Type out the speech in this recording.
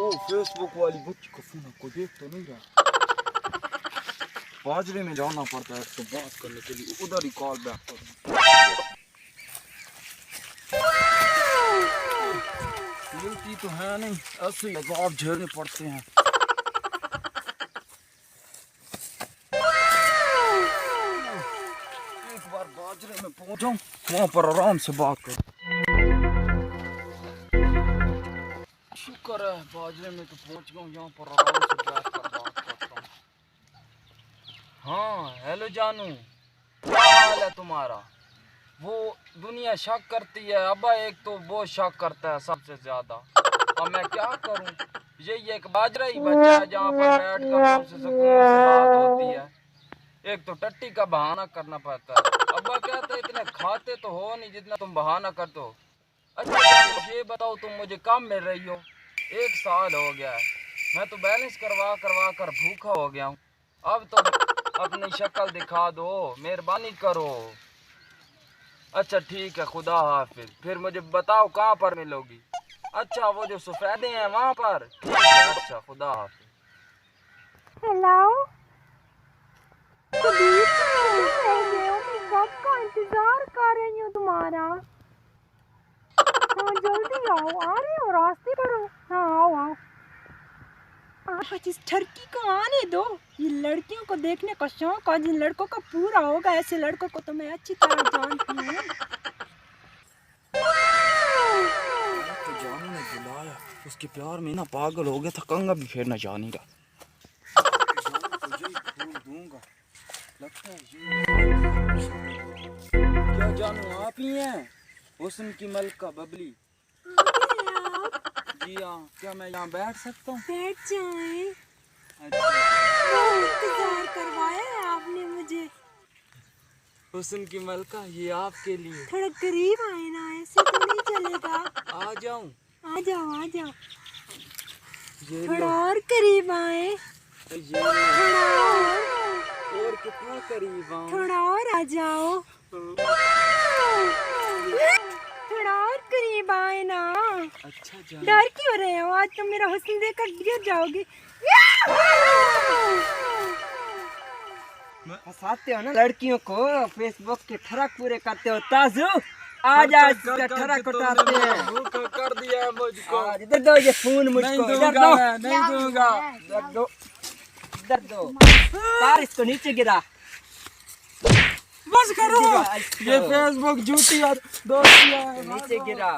ओ Facebook वाली बच्ची का फोन है, कोई देख तो नहीं रहा। बाजरे में जाना पड़ता है तो बात करने के लिए, उधर ही कॉल बैक करूँ। मिलती तो है नहीं, ऐसे ही जवाब झेलने पड़ते हैं। एक बार बाजरे में पहुंचाऊं, वहां पर आराम से बात करूं। शुक्र है बाजरे में तो पहुंच गया हूं, यहाँ पर आराम से बात करता हूं। हाँ हेलो जानू, क्या हाल है तुम्हारा? वो दुनिया शक करती है अब्बा, एक तो वो शक करता है सबसे ज्यादा। अब मैं क्या करूं, यही एक बाजरा ही बच्चा है जहाँ पर बैठ कर हमसे सुकून से बात होती है। एक तो टट्टी का बहाना करना पड़ता है। अब्बा कहते इतने खाते तो हो नहीं जितना तुम बहाना करते हो। अच्छा ये बताओ तुम मुझे कब मिल रही हो? 1 साल हो गया है, मैं तो बैलेंस करवा करवा कर भूखा हो गया हूँ। अब तो अपनी शक्ल दिखा दो, मेहरबानी करो। अच्छा ठीक है, खुदा हाफिज। फिर मुझे बताओ कहाँ पर मिलोगी? अच्छा वो जो सफेदे हैं वहाँ पर, ठीक है, अच्छा खुदा हाफिज। हेलो कबीर, मैं कब का इंतजार कर रही हूँ तुम्हारा। हाँ जल्दी आओ, आ रही हो रास्ते पर हो। हाँ आओ आओ। आज इस ठरकी को आने दो, ये लड़कियों को देखने का शौक आज इन लड़कों का पूरा होगा। ऐसे लड़कों को तो मैं अच्छी तरह जानती हूँ। तो जानू ने बुलाया, उसके प्यार में ना पागल हो गया था, कंगा भी फेरना जानी का। दूंगा लगता है क्या जानू आप ही हैं? हुस्न की मलका बबली। जी हाँ, क्या मैं यहाँ बैठ सकता हूँ? बैठ जाएं। अच्छा। इंतजार करवाया है आपने मुझे। हुस्न की मलका ये आपके लिए। थोड़ा करीब आए ना, ऐसे तो नहीं चलेगा। आ जाऊं? आ जाओ आ जाओ, ये थोड़ा लो। और करीब आए। ये लो। थोड़ा और कितना करीब आऊं? थोड़ा और आ जाओ। थोड़ा और करीब आए ना। अच्छा जान। डर क्यों रहे हो? आज तुम मेरा हुस्न देखकर गिर जाओगे। फंसाते हो ना लड़कियों को, फेसबुक के ठरक पूरे करते हो। ताजू आज आज ठरक उठाते हैं। भूखा कर दिया है मुझको। आज दे दो ये फोन मुझको। नहीं इधर दूंगा दो, मैं, नहीं दूंगा। इधर दो, इधर दो। तार इसको नीचे गिरा। बस करो, ये फेसबुक झूठी और दोस्ती है। नीचे गिरा।